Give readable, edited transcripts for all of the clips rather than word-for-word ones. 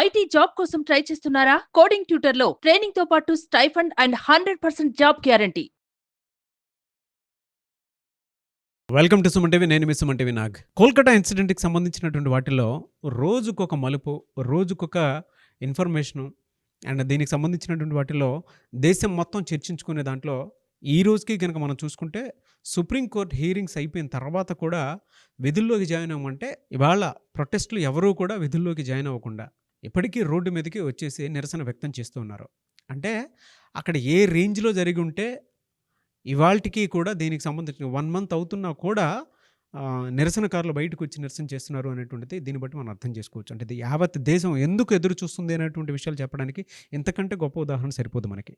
IT job కోసం try చేస్తున్నారా? Coding ట్యూటర్లో training తో పాటు stipend and 100% job guarantee. Welcome to Suman TV. నేను మీ సుమన్ టీవీ నాగ్. కోల్కతా ఇన్సిడెంట్కి సంబంధించినటువంటి వాటిలో రోజుకొక మలుపు, రోజుకొక ఇన్ఫర్మేషను అండ్ దీనికి సంబంధించినటువంటి వాటిలో దేశం మొత్తం చర్చించుకునే దాంట్లో ఈ రోజుకి కనుక మనం చూసుకుంటే సుప్రీంకోర్టు హీరింగ్స్ అయిపోయిన తర్వాత కూడా విధుల్లోకి జాయిన్ అవ్వమంటే ఇవాళ ప్రొటెస్టులు ఎవరూ కూడా విధుల్లోకి జాయిన్ అవ్వకుండా ఇప్పటికీ రోడ్డు మీదకి వచ్చేసి నిరసన వ్యక్తం చేస్తూ ఉన్నారు. అంటే అక్కడ ఏ రేంజ్లో జరిగి ఉంటే ఇవాళకి కూడా దీనికి సంబంధించిన 1 మంత్ అవుతున్నా కూడా నిరసనకారులు బయటకు వచ్చి నిరసన చేస్తున్నారు అనేటువంటిది దీన్ని బట్టి మనం అర్థం చేసుకోవచ్చు. అంటే ఇది యావత్ దేశం ఎందుకు ఎదురు చూస్తుంది అనేటువంటి విషయాలు చెప్పడానికి ఇంతకంటే గొప్ప ఉదాహరణ సరిపోదు మనకి.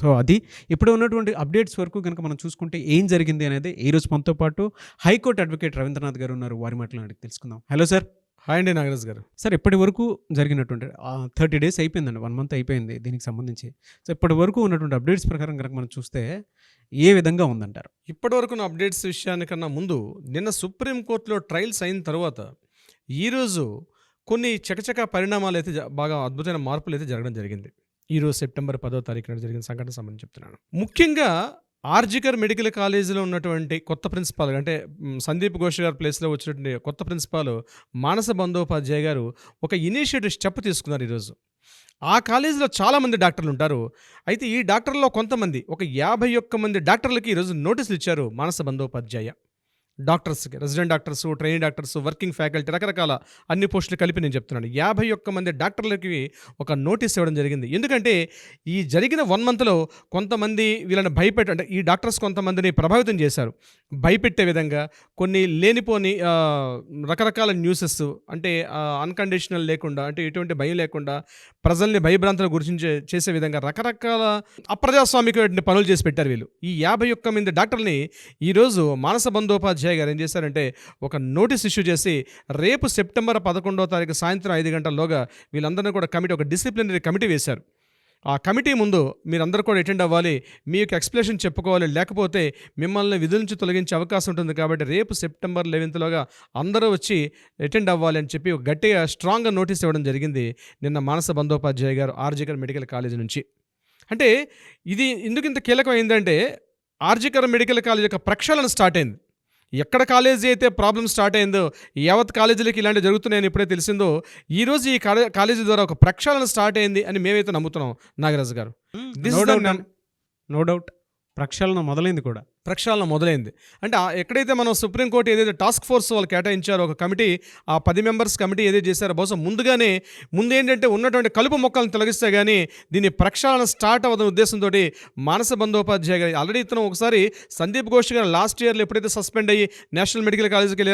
సో అది ఇప్పుడు ఉన్నటువంటి అప్డేట్స్ వరకు కనుక మనం చూసుకుంటే ఏం జరిగింది అనేది ఈరోజు మనతో పాటు హైకోర్టు అడ్వకేట్ రవీంద్రనాథ్ గారు ఉన్నారు. వారి మాటలు అడిగి తెలుసుకుందాం. Hello sir. హాయ్ అండి నాగరాజ్ గారు. సార్, ఇప్పటి వరకు జరిగినటువంటి 30 days అయిపోయిందండి, 1 month అయిపోయింది దీనికి సంబంధించి. సో ఇప్పటి వరకు ఉన్నటువంటి అప్డేట్స్ ప్రకారం కనుక మనం చూస్తే ఏ విధంగా ఉందంటారు? ఇప్పటివరకు ఉన్న అప్డేట్స్ విషయానికన్నా ముందు నిన్న సుప్రీంకోర్టులో ట్రయల్స్ అయిన తర్వాత ఈరోజు కొన్ని చకచక పరిణామాలు అయితే బాగా అద్భుతమైన మార్పులు అయితే జరగడం జరిగింది. ఈరోజు సెప్టెంబర్ 10వ తారీఖున జరిగిన సంఘటన సంబంధించి చెప్తున్నాను. ముఖ్యంగా ఆర్జికర్ మెడికల్ కాలేజీలో ఉన్నటువంటి కొత్త ప్రిన్సిపాల్, అంటే సందీప్ ఘోష్ గారి ప్లేస్లో వచ్చినటువంటి కొత్త ప్రిన్సిపాల్ మానస బందోపాధ్యాయ గారు ఒక ఇనిషియేటివ్ స్టెప్ తీసుకున్నారు ఈరోజు. ఆ కాలేజీలో చాలామంది డాక్టర్లు ఉంటారు. అయితే ఈ డాక్టర్లలో కొంతమంది, ఒక 51 మంది డాక్టర్లకి ఈరోజు నోటీసులు ఇచ్చారు మానస బందోపాధ్యాయ. డాక్టర్స్కి, resident doctors, training doctors, working faculty, రకరకాల అన్ని పోస్టులు కలిపి నేను చెప్తున్నాను. 51 మంది డాక్టర్లకి ఒక నోటీస్ ఇవ్వడం జరిగింది. ఎందుకంటే ఈ జరిగిన 1 monthలో కొంతమంది వీళ్ళని అంటే ఈ డాక్టర్స్ కొంతమందిని ప్రభావితం చేశారు. భయపెట్టే విధంగా కొన్ని లేనిపోని రకరకాల న్యూసెస్, అంటే అన్కండిషనల్ లేకుండా, అంటే ఎటువంటి భయం లేకుండా ప్రజల్ని భయభ్రాంతుల గురించి చేసే విధంగా రకరకాల అప్రజాస్వామికమైన పనులు చేసి పెట్టారు వీళ్ళు. ఈ 51 మంది డాక్టర్ని ఈరోజు మానస బందోపాధ్యాయ గారు ఏం చేశారంటే ఒక నోటీస్ ఇష్యూ చేసి రేపు సెప్టెంబర్ 11వ తారీఖు సాయంత్రం 5 గంటల్లోగా వీళ్ళందరినీ కూడా ఒక డిసిప్లినరీ కమిటీ వేశారు. ఆ కమిటీ ముందు మీరందరూ కూడా అటెండ్ అవ్వాలి, మీ యొక్క ఎక్స్ప్లెనేషన్ చెప్పుకోవాలి, లేకపోతే మిమ్మల్ని విధుల నుంచి తొలగించే అవకాశం ఉంటుంది. కాబట్టి రేపు సెప్టెంబర్ 11వ అందరూ వచ్చి అటెండ్ అవ్వాలి అని చెప్పి ఒక గట్టిగా స్ట్రాంగ్గా నోటీస్ ఇవ్వడం జరిగింది నిన్న మానస బందోపాధ్యాయ గారు ఆర్జికర్ మెడికల్ కాలేజీ నుంచి. అంటే ఇది ఎందుకు ఇంత కీలకం అయిందంటే ఆర్జికర్ మెడికల్ కాలేజ్ యొక్క ప్రక్షాళన స్టార్ట్ అయింది. ఎక్కడ కాలేజీ అయితే ప్రాబ్లం స్టార్ట్ అయిందో, యావత్ కాలేజీలకి ఇలాంటివి జరుగుతున్నాయని ఎప్పుడైతే తెలిసిందో ఈరోజు ఈ కాలేజీ ద్వారా ఒక ప్రక్షాళన స్టార్ట్ అయింది అని మేమైతే నమ్ముతున్నాం నాగరాజు గారు. నో డౌట్ ప్రక్షాళన మొదలైంది. అంటే ఎక్కడైతే మనం సుప్రీంకోర్టు ఏదైతే టాస్క్ ఫోర్స్ వాళ్ళు కేటాయించారో ఒక కమిటీ, ఆ 10 members కమిటీ ఏదైతే చేశారో బహుశా ముందేంటంటే ఉన్నటువంటి కలుపు మొక్కలను తొలగిస్తే కానీ దీని ప్రక్షాళన స్టార్ట్ అవ్వదని ఉద్దేశంతో మానస బందోపాధ్యాయ గారు ఆల్రెడీ ఇతను ఒకసారి సందీప్ ఘోష్ గారు లాస్ట్ ఇయర్లో ఎప్పుడైతే సస్పెండ్ అయ్యి నేషనల్ మెడికల్ కాలేజీకి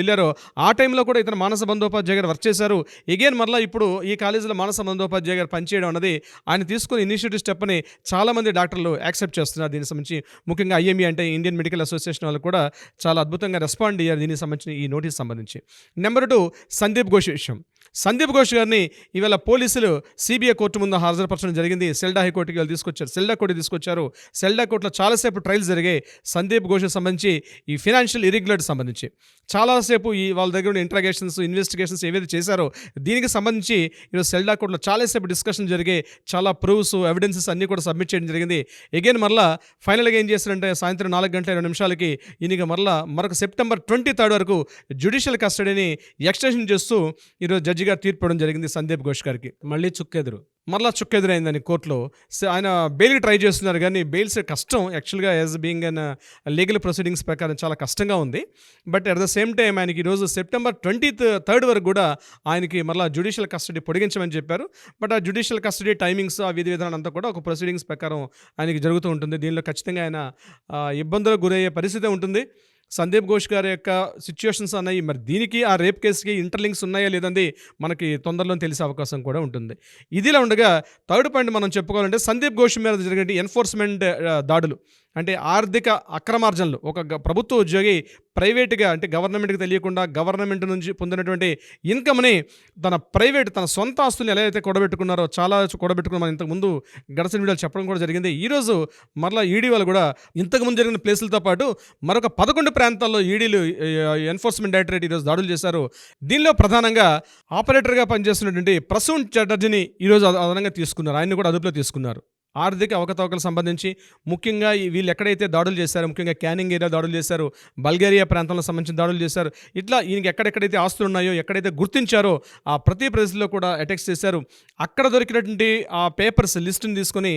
వెళ్ళారో ఆ టైంలో కూడా ఇతను మానస బందోపాధ్యాయ గారు వర్క్ చేశారు. ఎగైన్ మరలా ఇప్పుడు ఈ కాలేజీలో మానస బందోపాధ్యాయ గారు పనిచేయడం అన్నది ఆయన తీసుకుని ఇనిషియేటివ్ స్టెప్ని చాలామంది డాక్టర్లు యాక్సెప్ట్ చేస్తున్నారు. దీనికి సంబంధించి ముఖ్యంగా ఐఎంఈ అంటే ఇండియన్ మెడికల్ అసోసియేషన్ వాళ్ళు కూడా చాలా అద్భుతంగా రెస్పాండ్ అయ్యారు దీనికి సంబంధించిన ఈ నోటీస్ సంబంధించి. నెంబర్ 2 సందీప్ ఘోష్ విషయం. సందీప్ ఘోష్ గారిని ఇవాళ పోలీసులు సిబిఐ కోర్టు ముందు హాజరుపరచడం జరిగింది. సెల్డా హైకోర్టుకి వాళ్ళు సెల్డా కోర్టు తీసుకొచ్చారు. సెల్డా కోర్టులో చాలాసేపు ట్రయల్స్ జరిగాయి సందీప్ ఘోష్కి సంబంధించి, ఈ ఫినాన్షియల్ ఇర్రెగ్యులారిటీ సంబంధించి చాలాసేపు ఈ వాళ్ళ దగ్గర ఉన్న ఇంట్రాగేషన్స్, ఇన్వెస్టిగేషన్స్ ఏవైతే చేశారో దీనికి సంబంధించి ఈరోజు సెల్డా కోర్టులో చాలాసేపు డిస్కషన్ జరిగాయి. చాలా ప్రూఫ్స్, ఎవిడెన్సెస్ అన్నీ కూడా సబ్మిట్ చేయడం జరిగింది. ఎగైన్ మరలా ఫైనల్గా ఏం చేస్తారంటే సాయంత్రం 4:20 ఈయనకి మరొక సెప్టెంబర్ 23rd వరకు జ్యుడిషియల్ కస్టడీని ఎక్స్టెన్షన్ చేస్తూ ఈరోజు జడ్జి గారు తీర్పు ఇవ్వడం జరిగింది సందీప్ ఘోష్ గారికి. మరలా చుక్కెదురైందని కోర్టులో. ఆయన బెయిల్కి ట్రై చేస్తున్నారు కానీ బెయిల్స్ కష్టం యాక్చువల్గా, as being an legal proceedings ప్రకారం చాలా కష్టంగా ఉంది. But at the same time ఆయనకి ఈరోజు సెప్టెంబర్ 23rd వరకు కూడా ఆయనకి మరలా జ్యుడిషియల్ కస్టడీ పొడిగించమని చెప్పారు. బట్ ఆ జ్యుడిషియల్ కస్టడీ టైమింగ్స్, ఆ విధి విధానం అంతా కూడా ఒక ప్రొసీడింగ్స్ ప్రకారం ఆయనకి జరుగుతూ ఉంటుంది. దీనిలో ఖచ్చితంగా ఆయన ఇబ్బందులకు గురయ్యే పరిస్థితి ఉంటుంది. సందీప్ ఘోష్ గారి యొక్క సిచ్యువేషన్స్ అన్నాయి, మరి దీనికి ఆ రేప్ కేసుకి ఇంటర్లింక్స్ ఉన్నాయా లేదండి మనకి తొందరలో తెలిసే అవకాశం కూడా ఉంటుంది. ఇదిలా ఉండగా థర్డ్ పాయింట్ మనం చెప్పుకోవాలంటే సందీప్ ఘోష్ మీద జరిగిన ఎన్ఫోర్స్మెంట్ దాడులు, అంటే ఆర్థిక అక్రమార్జనలు. ఒక ప్రభుత్వ ఉద్యోగి ప్రైవేట్గా అంటే గవర్నమెంట్కి తెలియకుండా గవర్నమెంట్ నుంచి పొందినటువంటి ఇన్కమ్ని తన సొంత ఆస్తుల్ని ఎలా అయితే కూడబెట్టుకున్నారో చాలా కూడబెట్టుకున్న మనం ఇంతకుముందు గడచిన వీడియోలు చెప్పడం కూడా జరిగింది. ఈరోజు మరలా ఈడీ వాళ్ళు కూడా ఇంతకుముందు జరిగిన ప్లేసులతో పాటు మరొక 11 ప్రాంతాల్లో ఈడీలు ఎన్ఫోర్స్మెంట్ డైరెక్టరేట్ ఈరోజు దాడులు చేశారు. దీనిలో ప్రధానంగా ఆపరేటర్గా పనిచేస్తున్నటువంటి ప్రసూన్ చటర్జీని ఈరోజు అదనంగా తీసుకున్నారు. ఆయన్ని కూడా అదుపులో తీసుకున్నారు. ఆర్థిక అవకతవకలకు సంబంధించి ముఖ్యంగా వీళ్ళు ఎక్కడైతే దాడులు చేశారో, ముఖ్యంగా క్యానింగ్ ఏరియా దాడులు చేశారు, బల్గేరియా ప్రాంతంలో సంబంధించిన దాడులు చేశారు. ఇట్లా ఈయనకి ఎక్కడెక్కడైతే ఆస్తులు ఉన్నాయో, ఎక్కడైతే గుర్తించారో ఆ ప్రతి ప్రదేశంలో కూడా అటాక్స్ చేశారు. అక్కడ దొరికినటువంటి ఆ పేపర్స్ లిస్టుని తీసుకొని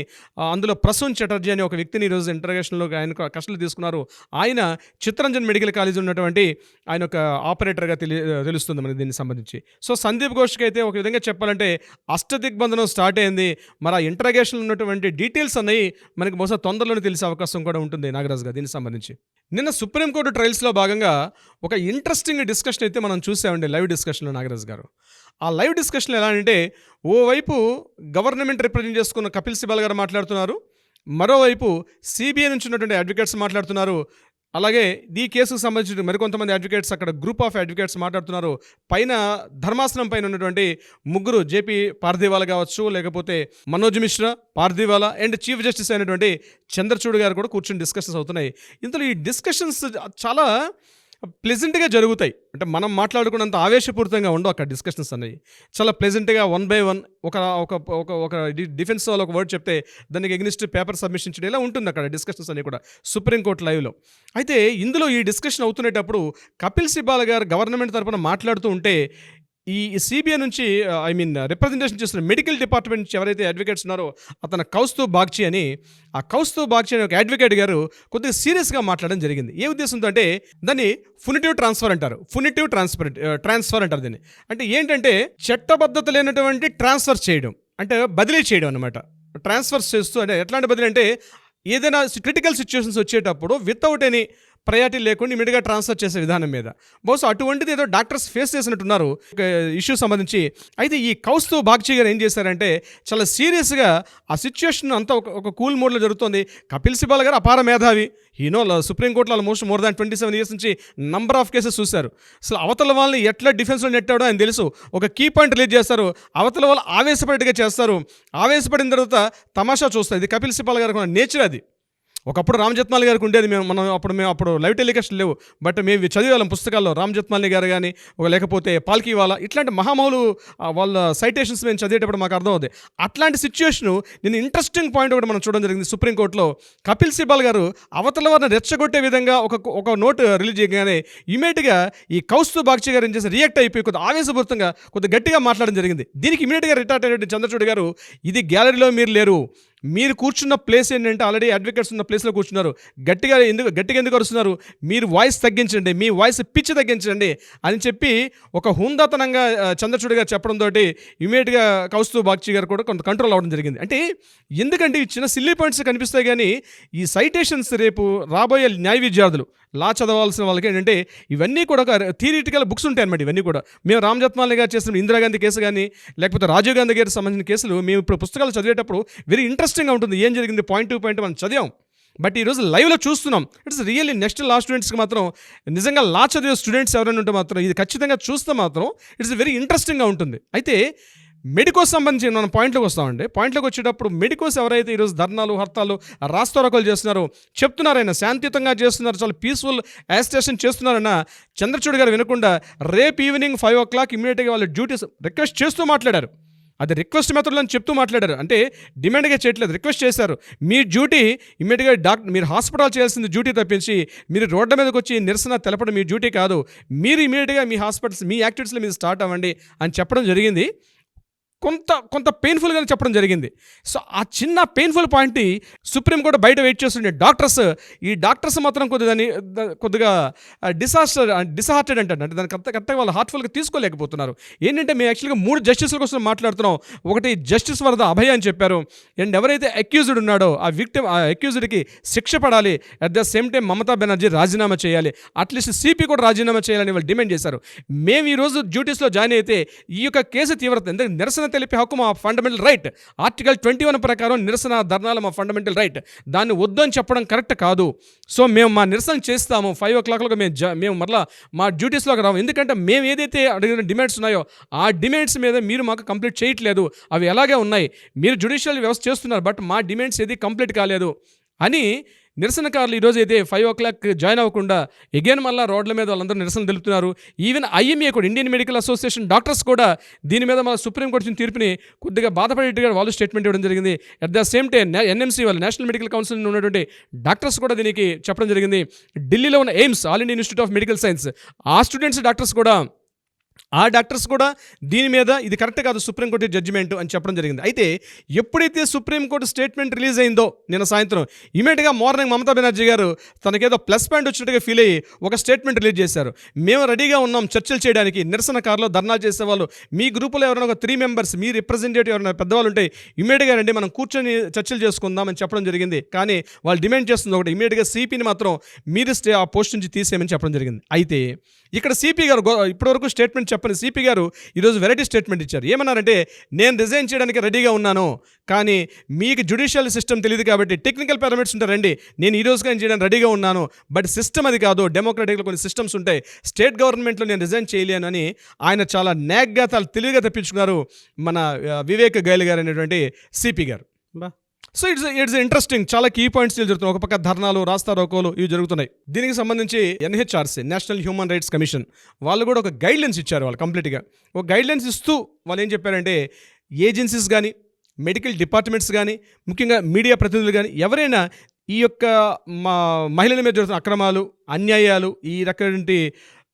అందులో ప్రసూన్ చటర్జీ అనే ఒక వ్యక్తిని ఈరోజు ఇంటర్గేషన్లో ఆయన కస్టడీలో తీసుకున్నారు. ఆయన చిత్తరంజన్ మెడికల్ కాలేజ్ ఉన్నటువంటి ఆయన ఒక ఆపరేటర్గా తెలుస్తుంది మనకి దీనికి సంబంధించి. సో సందీప్ ఘోష్కి అయితే ఒక విధంగా చెప్పాలంటే అష్టదిగ్బంధనం స్టార్ట్ అయింది. మరి ఆ ఇంటర్గేషన్లో ఉన్నటువంటి డీటెయిల్స్ అన్నవి మనకి బహుశా తొందరలోనే తెలిసే అవకాశం కూడా ఉంటుంది నాగరాజు గారు దీనికి సంబంధించి. నిన్న సుప్రీంకోర్టు ట్రయల్స్లో భాగంగా ఒక ఇంట్రెస్టింగ్ డిస్కషన్ అయితే మనం చూసామండి లైవ్ డిస్కషన్లో నాగరాజు గారు. ఆ లైవ్ డిస్కషన్లో ఎలా అంటే ఓవైపు గవర్నమెంట్ రిప్రజెంట్ చేసుకున్న కపిల్ సిబాల్ గారు మాట్లాడుతున్నారు, మరోవైపు సిబిఐ నుంచి ఉన్నటువంటి అడ్వకేట్స్ మాట్లాడుతున్నారు. అలాగే ఈ కేసుకు సంబంధించిన మరికొంతమంది అడ్వకేట్స్ అక్కడ గ్రూప్ ఆఫ్ అడ్వకేట్స్ మాట్లాడుతున్నారు. పైన ధర్మాసనం పైన ఉన్నటువంటి ముగ్గురు జేపీ పార్థివాలా కావచ్చు, లేకపోతే Manoj Mishra, Pardiwala and chief justice అయినటువంటి చంద్రచూడ్ గారు కూడా కూర్చొని డిస్కషన్స్ అవుతున్నాయి. ఇందులో ఈ డిస్కషన్స్ చాలా ప్లెజెంట్గా జరుగుతాయి. అంటే మనం మాట్లాడుకున్నంత ఆవేశపూరితంగా ఉండవు అక్కడ డిస్కషన్స్ అనేవి. చాలా ప్లెజెంట్గా 1 by 1 ఒక డిఫెన్స్ వాళ్ళు ఒక వర్డ్ చెప్తే దానికి ఎగ్నిస్ట్ పేపర్ సబ్మిషన్ చేయడం ఇలా ఉంటుంది అక్కడ డిస్కషన్స్ అన్నీ కూడా సుప్రీంకోర్టు లైవ్లో. అయితే ఇందులో ఈ డిస్కషన్ అవుతునేటప్పుడు కపిల్ సిబాల్ గారు గవర్నమెంట్ తరఫున మాట్లాడుతూ ఉంటే ఈ సిబిఐ నుంచి రిప్రజెంటేషన్ చేస్తున్న మెడికల్ డిపార్ట్మెంట్ నుంచి ఎవరైతే అడ్వకేట్స్ ఉన్నారో అతను కౌస్తుభ్ బాగ్చి అని, ఆ కౌస్తుభ్ బాగ్చి అనే ఒక అడ్వకేట్ గారు కొద్దిగా సీరియస్గా మాట్లాడడం జరిగింది. ఏ ఉద్దేశంతో అంటే దాన్ని ఫునిటివ్ ట్రాన్స్ఫర్ అంటారు. ఫునిటివ్ ట్రాన్స్ఫర్ అంటారు దీన్ని. అంటే ఏంటంటే చట్టబద్ధత లేనటువంటి ట్రాన్స్ఫర్ చేయడం, అంటే బదిలీ చేయడం అనమాట. ట్రాన్స్ఫర్స్ చేస్తూ అంటే ఎట్లాంటి బదిలీ అంటే ఏదైనా క్రిటికల్ సిచ్యువేషన్స్ వచ్చేటప్పుడు వితౌట్ ఎనీ ప్రయారిటీ లేకుండా ఇమీడియట్గా ట్రాన్స్ఫర్ చేసే విధానం మీద బహుశా అటువంటిది ఏదో డాక్టర్స్ ఫేస్ చేసినట్టున్నారు ఇష్యూ సంబంధించి. అయితే ఈ కౌస్తుభ్ బాగ్చి గారు ఏం చేశారంటే చాలా సీరియస్గా ఆ సిచ్యువేషన్ అంతా ఒక కూల్ మోడ్లో జరుగుతుంది. కపిల్ సిబాల్ గారు అపార మేధావి, ఈనో సుప్రీంకోర్టులో ఆల్మోస్ట్ మోర్ దాన్ 27 years నుంచి నంబర్ ఆఫ్ కేసెస్ చూశారు. అసలు అవతల వాళ్ళని ఎట్లా డిఫెన్స్లో నెట్టాడో ఆయన తెలుసు. ఒక కీ పాయింట్ రిలీజ్ చేస్తారు, అవతల వాళ్ళు ఆవేశపడేట్టుగా చేస్తారు. ఆవేశపడిన తర్వాత తమాషా చూస్తారు. ఇది కపిల్ సిబాల్ గారికి నేచర్ అది. ఒకప్పుడు రామ్ జత్మాలి గారికి ఉండేది. మేము అప్పుడు లైవ్ టెలికాస్ట్ లేవు, బట్ మేము చదివేవాళ్ళం పుస్తకాల్లో రామ్ జత్మాలి గారు కానీ లేకపోతే పాల్కీవాలా ఇట్లాంటి మహామౌలు వాళ్ళ సైటేషన్స్ మేము చదివేటప్పుడు మాకు అర్థం అవుతుంది. అట్లాంటి సిచ్యువేషను నేను ఇంట్రెస్టింగ్ పాయింట్ ఒకటి మనం చూడడం జరిగింది సుప్రీంకోర్టులో. కపిల్ సిబాల్ గారు అవతల వారిని రెచ్చగొట్టే విధంగా ఒక నోట్ రిలీజ్ చేయగానే ఇమీడియట్గా ఈ కౌస్తుభ్ బాగ్చి గారు ఏం చేసి రియాక్ట్ అయిపోయి కొద్దిగా ఆవేశపూరితంగా కొద్దిగా గట్టిగా మాట్లాడడం జరిగింది. దీనికి ఇమీడియట్గా రిటార్ట్ అయినటువంటి చంద్రచూడ్ గారు, ఇది గ్యాలరీలో మీరు లేరు, మీరు కూర్చున్న ప్లేస్ ఏంటంటే ఆల్రెడీ అడ్వకేట్స్ ఉన్న ప్లేస్లో కూర్చున్నారు, గట్టిగా ఎందుకు అరుస్తున్నారు, మీరు వాయిస్ తగ్గించండి, మీ వాయిస్ పిచ్ తగ్గించండి అని చెప్పి ఒక హుందాతనంగా చంద్రచూడ్ గారు చెప్పడంతో ఇమీడియట్గా కౌస్తుభ్ బాగ్చి గారు కూడా కొంత కంట్రోల్ అవ్వడం జరిగింది. అంటే ఎందుకంటే ఈ చిన్న సిల్లీ పాయింట్స్ కనిపిస్తాయి, కానీ ఈ సైటేషన్స్ రేపు రాబోయే న్యాయ విద్యార్థులు లా చదవాల్సిన వాళ్ళకి ఏంటంటే ఇవన్నీ కూడా ఒక థియరిటికల్ బుక్స్ ఉంటాయి అన్నమాట. ఇవన్నీ కూడా మేము రామ్ జత్మాలి గారు చేసిన ఇందిరాగాంధీ కేసు కానీ లేకపోతే రాజీవ్ గాంధీ గారికి సంబంధించిన కేసులు మేము ఇప్పుడు పుస్తకాలు చదివేటప్పుడు వెరీ ఇంట్రెస్టింగ్గా ఉంటుంది. ఏం జరిగింది పాయింట్ టు పాయింట్ మనం చదివాం, బట్ ఈరోజు లైవ్లో చూస్తున్నాం. ఇట్స్ రియల్లీ నెక్స్ట్ లా స్టూడెంట్స్కి మాత్రం నిజంగా లా చదివే స్టూడెంట్స్ ఎవరైనా ఉంటే మాత్రం ఇది ఖచ్చితంగా చూస్తే మాత్రం ఇట్స్ వెరీ ఇంట్రెస్టింగ్గా ఉంటుంది. అయితే మెడికోస్ సంబంధించి మనం పాయింట్లోకి వస్తామండి. పాయింట్లోకి వచ్చేటప్పుడు మెడికోస్ ఎవరైతే ఈరోజు ధర్నాలు హర్తాలు రాస్తారోకలు చేస్తున్నారో చెప్తున్నారైనా శాంతియుతంగా చేస్తున్నారు, చాలా పీస్ఫుల్ యాజిటేషన్ చేస్తున్నారన్న చంద్రచూడ్ గారు వినకుండా రేపు ఈవినింగ్ 5 o'clock ఇమీడియట్గా వాళ్ళ డ్యూటీస్ రిక్వెస్ట్ చేస్తూ మాట్లాడారు. అది రిక్వెస్ట్ మెథడ్లో అని చెప్తూ మాట్లాడారు. అంటే డిమాండ్గా చేయట్లేదు, రిక్వెస్ట్ చేశారు. మీ డ్యూటీ ఇమీడియట్గా మీరు హాస్పిటల్ చేయాల్సింది డ్యూటీ తప్పించి మీరు రోడ్ల మీదకి వచ్చి నిరసన తెలపడం మీ డ్యూటీ కాదు. మీరు ఇమీడియట్గా మీ హాస్పిటల్స్ మీ యాక్టివిటీస్లో మీరు స్టార్ట్ అవ్వండి అని చెప్పడం జరిగింది. కొంత పెయిన్ఫుల్గానే చెప్పడం జరిగింది. సో ఆ చిన్న పెయిన్ఫుల్ పాయింట్ని సుప్రీంకోర్టు బయట వెయిట్ చేస్తుండే డాక్టర్స్ మాత్రం కొద్దిగా డిసార్టెడ్ అంటే దాన్ని కరెక్ట్గా వాళ్ళు హార్ట్ఫుల్గా తీసుకోలేకపోతున్నారు. ఏంటంటే మేము యాక్చువల్గా 3 జస్టిస్ల కోసం మాట్లాడుతున్నాం. ఒకటి జస్టిస్ వరద అభయ అని చెప్పారు. అండ్ ఎవరైతే అక్యూజ్డ్ ఉన్నాడో ఆ విక్టిమ్ ఆ అక్యూజ్డ్కి శిక్ష పడాలి. At the same time Mamata Banerjee రాజీనామా చేయాలి, అట్లీస్ట్ సిపి కూడా రాజీనామా చేయాలని వాళ్ళు డిమాండ్ చేశారు. మేము ఈరోజు డ్యూటీస్లో జాయిన్ అయితే ఈ యొక్క కేసు తీవ్రత ఎందుకంటే నిరసన తెలిపే హక్కు మా ఫండమెంటల్ రైట్. ఆర్టికల్ 21 ప్రకారం నిరసన ధర్నాలు మా ఫండమెంటల్ రైట్. దాన్ని వద్దు అని చెప్పడం కరెక్ట్ కాదు. సో మేము మా నిరసన చేస్తాము. 5 o'clock మేము మరలా మా డ్యూటీస్లోకి రాము. ఎందుకంటే మేము ఏదైతే అడిగిన డిమాండ్స్ ఉన్నాయో ఆ డిమాండ్స్ మీద మీరు మాకు కంప్లీట్ చేయట్లేదు. అవి ఎలాగే ఉన్నాయి. మీరు జ్యుడిషియల్ వ్యవస్థ చేస్తున్నారు, బట్ మా డిమాండ్స్ ఏది కంప్లీట్ కాలేదు అని నిరసనకారులు ఈరోజు అయితే 5 o'clock జాయిన్ అవ్వకుండా ఎగైన్ మళ్ళీ రోడ్ల మీద వాళ్ళందరూ నిరసన తెలుపుతున్నారు. ఈవెన్ IMA కూడా, ఇండియన్ మెడికల్ అసోసియేషన్ డాక్టర్స్ కూడా దీని మీద మన సుప్రీంకోర్టు ఇచ్చిన తీర్పుని కొద్దిగా బాధపడేట్టుగా వాళ్ళు స్టేట్మెంట్ ఇవ్వడం జరిగింది. At the same time NMC వాళ్ళు, నేషనల్ మెడికల్ కౌన్సిల్ ఉన్నటువంటి డాక్టర్స్ కూడా దీనికి చెప్పడం జరిగింది. ఢిల్లీలో ఉన్న AIIMS, all Indian institute of medical science, ఆ స్టూడెంట్స్ డాక్టర్స్ కూడా దీని మీద ఇది కరెక్ట్ కాదు సుప్రీంకోర్టు జడ్జిమెంట్ అని చెప్పడం జరిగింది. అయితే ఎప్పుడైతే సుప్రీంకోర్టు స్టేట్మెంట్ రిలీజ్ అయిందో నిన్న సాయంత్రం, ఇమీడియట్గా మార్నింగ్ మమతా బెనర్జీ గారు తనకేదో ప్లస్ పాయింట్ వచ్చినట్టుగా ఫీల్ అయ్యి ఒక స్టేట్మెంట్ రిలీజ్ చేశారు. మేము రెడీగా ఉన్నాం చర్చలు చేయడానికి. నిరసనకారులు, ధర్నా చేసేవాళ్ళు, మీ గ్రూపులో ఎవరైనా ఒక 3 members మీ రిప్రజెంటేటివ్ ఎవరైనా పెద్దవాళ్ళు ఉంటే ఇమీడియట్గా రండి, మనం కూర్చొని చర్చలు చేసుకుందాం అని చెప్పడం జరిగింది. కానీ వాళ్ళు డిమాండ్ చేస్తుంది ఒకటి, ఇమీడియట్గా CPని మాత్రం మీరు ఆ పోస్ట్ నుంచి తీసేయమని చెప్పడం జరిగింది. అయితే ఇక్కడ CP గారు ఇప్పటివరకు స్టేట్మెంట్ చెప్పని CP గారు ఈరోజు వెరైటీ స్టేట్మెంట్ ఇచ్చారు. ఏమన్నారంటే, నేను రిజైన్ చేయడానికి రెడీగా ఉన్నాను, కానీ మీకు జ్యుడిషియల్ సిస్టమ్ తెలియదు కాబట్టి టెక్నికల్ పారామీటర్స్ ఉంటారండి, నేను ఈ రోజుగా చేయడానికి రెడీగా ఉన్నాను, బట్ సిస్టమ్ అది కాదు, డెమోక్రటిక్లో కొన్ని సిస్టమ్స్ ఉంటాయి, స్టేట్ గవర్నమెంట్లో నేను రిజైన్ చేయలేను అని ఆయన చాలా నాగ్గా తెలివిగా తప్పించుకున్నారు మన వివేక్ గైల్ గారు అనేటువంటి CP గారు. So it's interesting. చాలా కీ పాయింట్స్ జరుగుతున్నాయి. ఒక పక్క ధర్నాలు, రాస్తారోకోలు ఇవి జరుగుతున్నాయి. దీనికి సంబంధించి NHRC, national human rights commission వాళ్ళు కూడా ఒక గైడ్లైన్స్ ఇచ్చారు. వాళ్ళు కంప్లీట్గా ఒక గైడ్లైన్స్ ఇస్తూ వాళ్ళు ఏం చెప్పారంటే, ఏజెన్సీస్ కానీ, మెడికల్ డిపార్ట్మెంట్స్ కానీ, ముఖ్యంగా మీడియా ప్రతినిధులు కానీ ఎవరైనా ఈ యొక్క మహిళల మీద జరుగుతున్న అక్రమాలు, అన్యాయాలు, ఈ రకమైన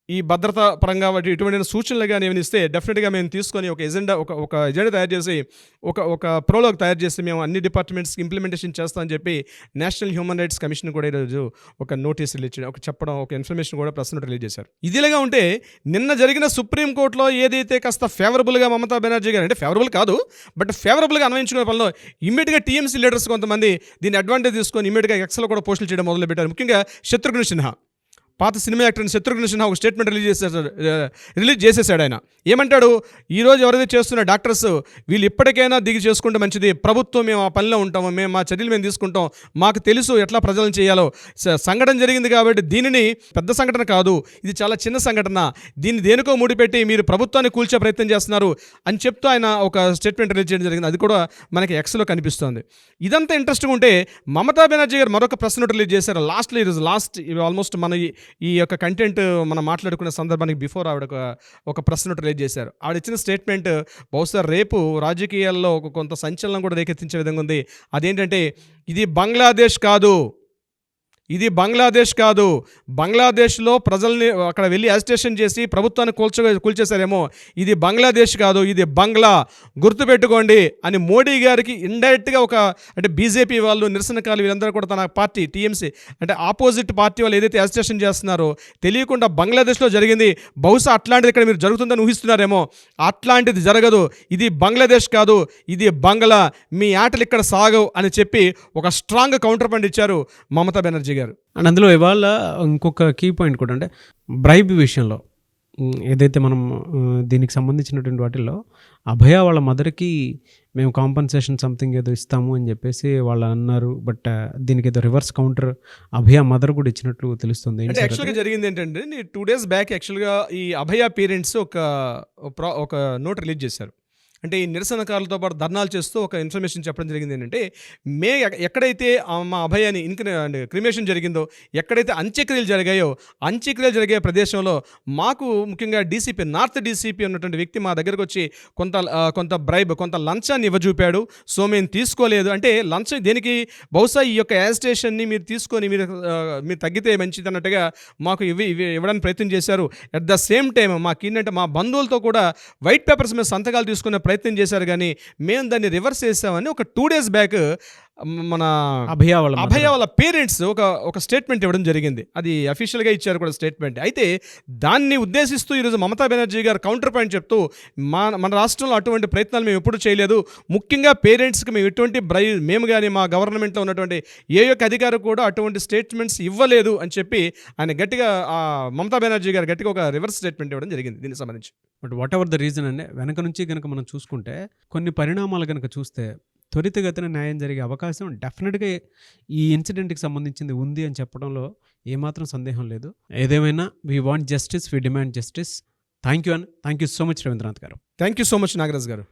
ఈ భద్రతా పరంగా వాటి ఇటువంటి సూచనలు కానీ ఏమైనా ఇస్తే డెఫినెట్గా మేము తీసుకొని ఒక ఎజెండా తయారు చేసి ఒక ప్రోలోగ్ తయారు చేసి మేము అన్ని డిపార్ట్మెంట్స్కి ఇంప్లిమెంటేషన్ చేస్తామని చెప్పి నేషనల్ హ్యూమన్ రైట్స్ కమిషన్ కూడా ఈరోజు ఒక నోటీస్ రిలీజ్ చేయడం, ఒక ఇన్ఫర్మేషన్ కూడా ప్రెస్ నోట్ రిలీజ్ చేశారు. ఇదిలాగా ఉంటే నిన్న జరిగిన సుప్రీంకోర్టులో ఏదైతే కాస్త ఫేవరబుల్గా మమతా బెనర్జీ గారు, అంటే ఫేవరబుల్ కాదు బట్ ఫేవరబుల్గా అన్వయించుకునే పనిలో ఇమ్మీడియట్గా TMC లీడర్స్ కొంతమంది దీన్ని అడ్వాంటేజ్ తీసుకొని ఇమ్మీడియట్గా ఎక్స్లో కూడా పోస్టులు చేయడం మొదలుపెట్టారు. ముఖ్యంగా శత్రుఘ్న సిన్హా, పాత సినిమా యాక్టర్ శత్రుఘ్న సిన్హా ఒక స్టేట్మెంట్ రిలీజ్ చేసేసాడు. ఆయన ఏమంటాడు, ఈరోజు ఎవరైతే చేస్తున్న డాక్టర్స్ వీళ్ళు ఇప్పటికైనా దిగి చేసుకుంటే మంచిది, ప్రభుత్వం మేము ఆ పనిలో ఉంటాము, మేము మా చర్యలు మేము తీసుకుంటాం, మాకు తెలుసు ఎట్లా ప్రజలను చేయాలో, సంఘటన జరిగింది కాబట్టి దీనిని పెద్ద సంఘటన కాదు, ఇది చాలా చిన్న సంఘటన, దీన్ని దేనికో ముడిపెట్టి మీరు ప్రభుత్వాన్ని కూల్చే ప్రయత్నం చేస్తున్నారు అని చెప్తూ ఆయన ఒక స్టేట్మెంట్ రిలీజ్ చేయడం జరిగింది. అది కూడా మనకి ఎక్స్లో కనిపిస్తోంది. ఇదంతా ఇంట్రెస్టింగ్ ఉంటే మమతా బెనర్జీ గారు మరొక ప్రెస్ నోట్ రిలీజ్ చేశారు. లాస్ట్ ఆల్మోస్ట్ మన ఈ యొక్క కంటెంట్ మనం మాట్లాడుకునే సందర్భానికి బిఫోర్ ఆవిడ ఒక ప్రెస్ నోట్ రిలీజ్ చేశారు. ఆవిడ ఇచ్చిన స్టేట్మెంట్ బహుశా రేపు రాజకీయాల్లో కొంత సంచలనం కూడా రేకెత్తించే విధంగా ఉంది. అదేంటంటే, ఇది బంగ్లాదేశ్ కాదు, బంగ్లాదేశ్లో ప్రజల్ని అక్కడ వెళ్ళి అజిటేషన్ చేసి ప్రభుత్వాన్ని కూల్చేశారేమో, ఇది బంగ్లాదేశ్ కాదు, ఇది బంగ్లా, గుర్తుపెట్టుకోండి అని మోడీ గారికి ఇండైరెక్ట్గా అంటే బీజేపీ వాళ్ళు, నిరసనకారులు వీళ్ళందరూ కూడా తన పార్టీ TMC అంటే ఆపోజిట్ పార్టీ వాళ్ళు ఏదైతే అజిటేషన్ చేస్తున్నారో తెలియకుండా బంగ్లాదేశ్లో జరిగింది, బహుశా అట్లాంటిది ఇక్కడ మీరు జరుగుతుందని ఊహిస్తున్నారేమో, అట్లాంటిది జరగదు, ఇది బంగ్లాదేశ్ కాదు, ఇది బంగ్లా, మీ ఆటలు ఇక్కడ సాగవు అని చెప్పి ఒక స్ట్రాంగ్ కౌంటర్ పాయింట్ ఇచ్చారు మమతా బెనర్జీ గారు. అండ్ అందులో ఇవాళ ఇంకొక కీ పాయింట్ కూడా, అంటే బ్రైబ్ విషయంలో ఏదైతే మనం దీనికి సంబంధించినటువంటి వాటిల్లో అభయ వాళ్ళ మదర్కి మేము కాంపన్సేషన్ సంథింగ్ ఏదో ఇస్తాము అని చెప్పేసి వాళ్ళు అన్నారు. బట్ దీనికి ఏదో రివర్స్ కౌంటర్ అభయ మదర్ కూడా ఇచ్చినట్లు తెలుస్తుంది. యాక్చువల్గా జరిగింది ఏంటంటే, 2 days బ్యాక్ యాక్చువల్గా ఈ అభయ పేరెంట్స్ ఒక నోట్ రిలీజ్ చేశారు. అంటే ఈ నిరసనకారులతో పాటు ధర్నాలు చేస్తూ ఒక ఇన్ఫర్మేషన్ చెప్పడం జరిగింది. ఏంటంటే, ఎక్కడైతే మా అభయాన్ని క్రిమేషన్ జరిగిందో, ఎక్కడైతే అంత్యక్రియలు జరిగే ప్రదేశంలో మాకు ముఖ్యంగా DCP, నార్త్ DCP ఉన్నటువంటి వ్యక్తి మా దగ్గరకు వచ్చి కొంత బ్రైబ్, కొంత లంచాన్ని ఇవ్వజూపాడు. సో మేము తీసుకోలేదు. అంటే లంచం దేనికి, బహుశా ఈ యొక్క యాజిటేషన్ని మీరు తీసుకొని మీరు తగ్గితే మంచిది అన్నట్టుగా మాకు ఇవ్వడానికి ప్రయత్నం చేశారు. అట్ ద సేమ్ టైం మాకేంటంటే మా బంధువులతో కూడా వైట్ పేపర్స్ మీద సంతకాలు తీసుకునే ప్రయత్నం చేశారు, కానీ మేము దాన్ని రివర్స్ చేసామని ఒక 2 days బ్యాక్ మన అభయ వాళ్ళ పేరెంట్స్ ఒక స్టేట్మెంట్ ఇవ్వడం జరిగింది. అది అఫీషియల్గా ఇచ్చారు కూడా స్టేట్మెంట్. అయితే దాన్ని ఉద్దేశిస్తూ ఈరోజు మమతా బెనర్జీ గారు కౌంటర్ పాయింట్ చెప్తూ మన రాష్ట్రంలో అటువంటి ప్రయత్నాలు మేము ఎప్పుడు చేయలేదు, ముఖ్యంగా పేరెంట్స్కి మేము ఎటువంటి మేము కానీ మా గవర్నమెంట్లో ఉన్నటువంటి ఏ యొక్క అధికారి కూడా అటువంటి స్టేట్మెంట్స్ ఇవ్వలేదు అని చెప్పి ఆయన గట్టిగా మమతా బెనర్జీ గారు గట్టిగా ఒక రివర్స్ స్టేట్మెంట్ ఇవ్వడం జరిగింది దీనికి సంబంధించి. But what ever the reason అంటే వెనక నుంచి కనుక మనం చూసుకుంటే కొన్ని పరిణామాలు కనుక చూస్తే త్వరితగతిన న్యాయం జరిగే అవకాశం డెఫినెట్గా ఈ ఇన్సిడెంట్కి సంబంధించింది ఉంది అని చెప్పడంలో ఏమాత్రం సందేహం లేదు. ఏదేమైనా we want justice, we demand justice. Thank you so much Ravindranath గారు. Thank you so much Nagaraj గారు.